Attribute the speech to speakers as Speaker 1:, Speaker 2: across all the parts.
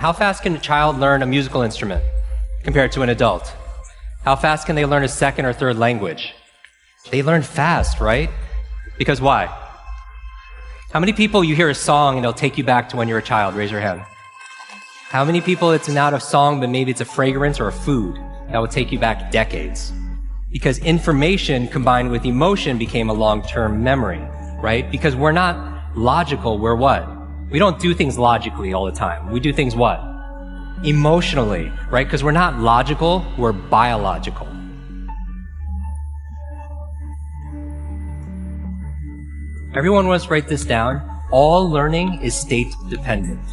Speaker 1: How fast can a child learn a musical instrument compared to an adult? How fast can they learn a second or third language? They learn fast, right? Because why? How many people you hear a song and it'll take you back to when you were a child? Raise your hand. How many people it's not a song, but maybe it's a fragrance or a food that will take you back decades? Because information combined with emotion became a long-term memory, right? Because we're not logical, we're what? We don't do things logically all the time. We do things what? Emotionally, right? Because we're not logical, we're biological. Everyone wants to write this down. All learning is state dependent.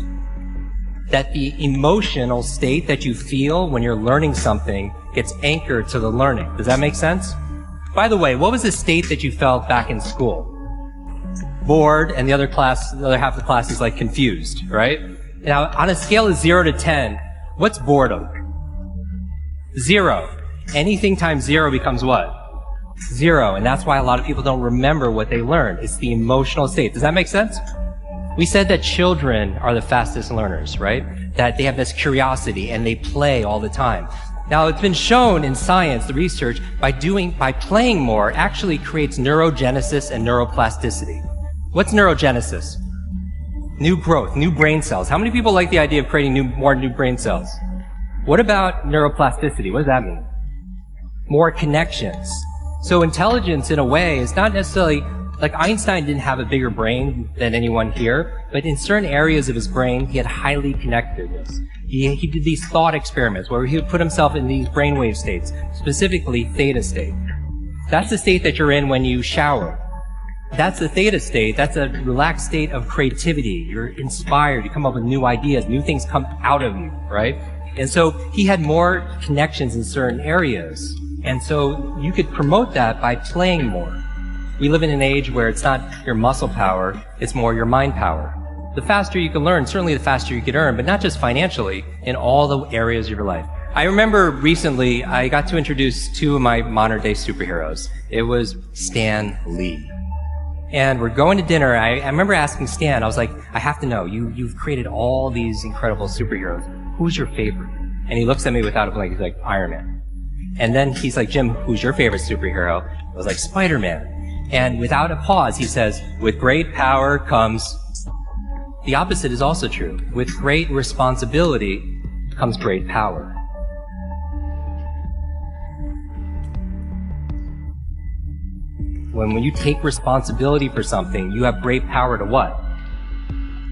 Speaker 1: That the emotional state that you feel when you're learning something gets anchored to the learning. Does that make sense? By the way, what was the state that you felt back in school? Bored, and the other half of the class is like confused, right? Now, on a scale of 0 to 10, what's boredom? 0. Anything times 0 becomes what? 0, and that's why a lot of people don't remember what they learned. It's the emotional state. Does that make sense? We said that children are the fastest learners, right? That they have this curiosity and they play all the time. Now, it's been shown in science, the research, by playing more actually creates neurogenesis and neuroplasticity. What's neurogenesis? New growth, new brain cells. How many people like the idea of creating more new brain cells? What about neuroplasticity? What does that mean? More connections. So intelligence, in a way, is not necessarily, like Einstein didn't have a bigger brain than anyone here, but in certain areas of his brain, he had highly connectedness. He did these thought experiments where he would put himself in these brainwave states, specifically theta state. That's the state that you're in when you shower. That's the theta state. That's a relaxed state of creativity. You're inspired. You come up with new ideas. New things come out of you, right? And so he had more connections in certain areas. And so you could promote that by playing more. We live in an age where it's not your muscle power, it's more your mind power. The faster you can learn, certainly the faster you can earn, but not just financially, in all the areas of your life. I remember recently, I got to introduce 2 of my modern day superheroes. It was Stan Lee. And we're going to dinner. I remember asking Stan, I was like, I have to know, you've created all these incredible superheroes. Who's your favorite? And he looks at me without a blink, he's like, Iron Man. And then he's like, Jim, who's your favorite superhero? I was like, Spider-Man. And without a pause, he says, with great power comes... The opposite is also true. With great responsibility comes great power. When you take responsibility for something, you have great power to what?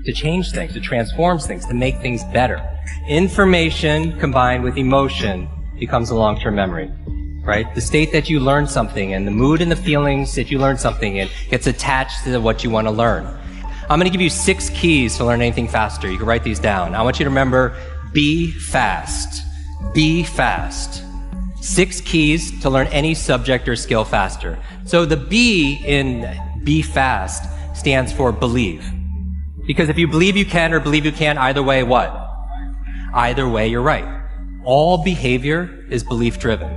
Speaker 1: To change things, to transform things, to make things better. Information combined with emotion becomes a long-term memory, right? The state that you learn something and the mood and the feelings that you learn something in gets attached to what you want to learn. I'm going to give you 6 keys to learn anything faster. You can write these down. I want you to remember, be fast. Be fast. 6 keys to learn any subject or skill faster. So the B in be fast stands for believe. Because if you believe you can or believe you can't, either way, what? Either way, you're right. All behavior is belief-driven.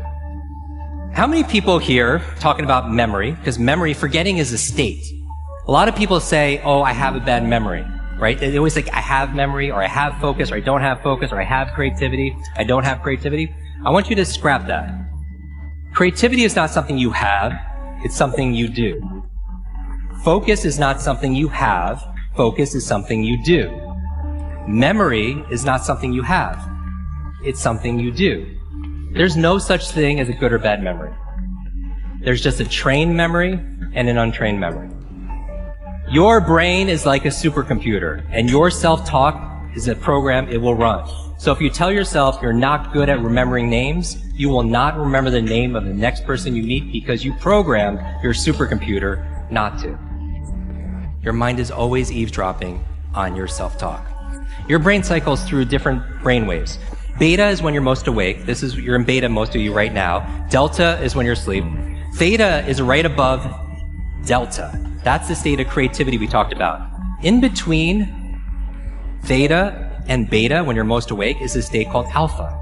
Speaker 1: How many people here talking about memory? Because memory, forgetting is a state. A lot of people say, oh, I have a bad memory, right? They always think, I have memory, or I have focus, or I don't have focus, or I have creativity, I don't have creativity. I want you to scrap that. Creativity is not something you have, it's something you do. Focus is not something you have, focus is something you do. Memory is not something you have, it's something you do. There's no such thing as a good or bad memory. There's just a trained memory and an untrained memory. Your brain is like a supercomputer, and your self-talk is a program it will run. So if you tell yourself you're not good at remembering names, you will not remember the name of the next person you meet because you programmed your supercomputer not to. Your mind is always eavesdropping on your self-talk. Your brain cycles through different brain waves. Beta is when you're most awake. You're in beta, most of you right now. Delta is when you're asleep. Theta is right above delta. That's the state of creativity we talked about. In between theta and beta, when you're most awake, is a state called alpha.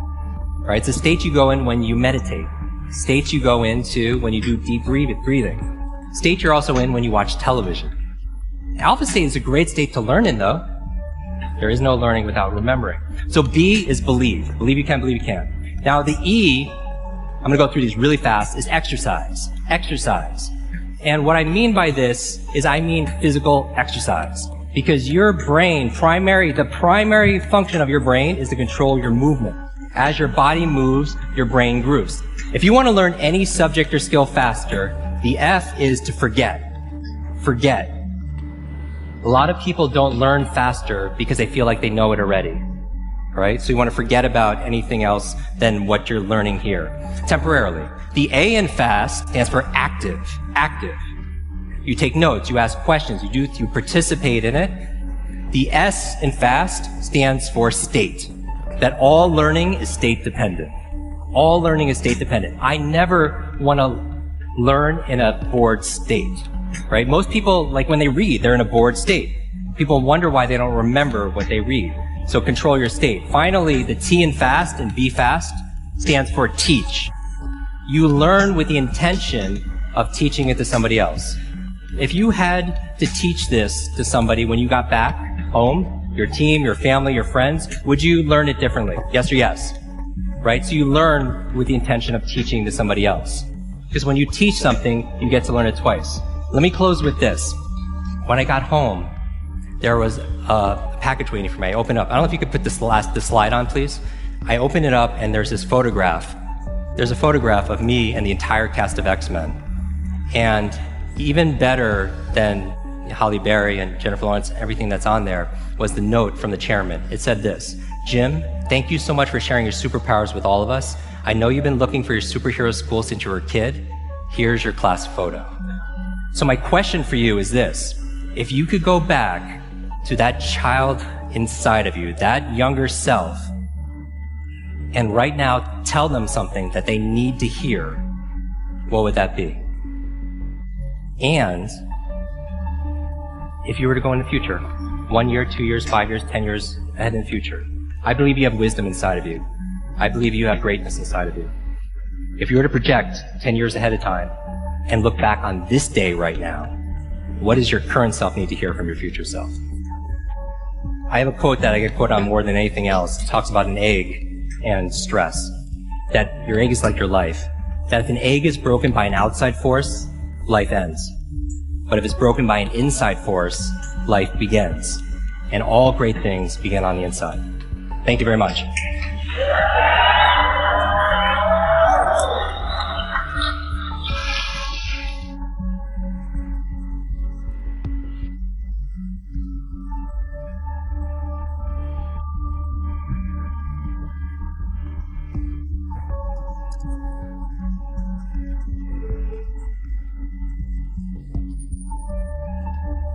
Speaker 1: Right? It's a state you go in when you meditate. State you go into when you do deep breathing. State you're also in when you watch television. Alpha state is a great state to learn in, though. There is no learning without remembering. So B is believe. Believe you can, believe you can. Now the E, I'm going to go through these really fast, is exercise. Exercise. And what I mean by this is I mean physical exercise. Because your brain, the primary function of your brain is to control your movement. As your body moves, your brain grooves. If you want to learn any subject or skill faster, the F is to forget. Forget. A lot of people don't learn faster because they feel like they know it already. Right? So you want to forget about anything else than what you're learning here. Temporarily. The A in fast stands for active. Active. You take notes, you ask questions, you participate in it. The S in fast stands for state. That all learning is state dependent. All learning is state dependent. I never want to learn in a bored state, right? Most people, like when they read, they're in a bored state. People wonder why they don't remember what they read. So control your state. Finally, the T in fast and B fast stands for teach. You learn with the intention of teaching it to somebody else. If you had to teach this to somebody when you got back home, your team, your family, your friends, would you learn it differently? Yes or yes? Right? So you learn with the intention of teaching to somebody else. Because when you teach something, you get to learn it twice. Let me close with this. When I got home, there was a package waiting for me. I opened up. I don't know if you could put the slide on, please. I opened it up, and there's this photograph. There's a photograph of me and the entire cast of X-Men. And even better than Halle Berry and Jennifer Lawrence, everything that's on there, was the note from the chairman. It said this: Jim, thank you so much for sharing your superpowers with all of us. I know you've been looking for your superhero school since you were a kid. Here's your class photo. So my question for you is this: if you could go back to that child inside of you, that younger self, and right now tell them something that they need to hear, what would that be? And if you were to go in the future, 1 year, 2 years, 5 years, 10 years ahead in the future, I believe you have wisdom inside of you. I believe you have greatness inside of you. If you were to project 10 years ahead of time and look back on this day right now, what does your current self need to hear from your future self? I have a quote that I get quoted on more than anything else. It talks about an egg and stress. That your egg is like your life. That if an egg is broken by an outside force, life ends. But if it's broken by an inside force, life begins. And all great things begin on the inside. Thank you very much.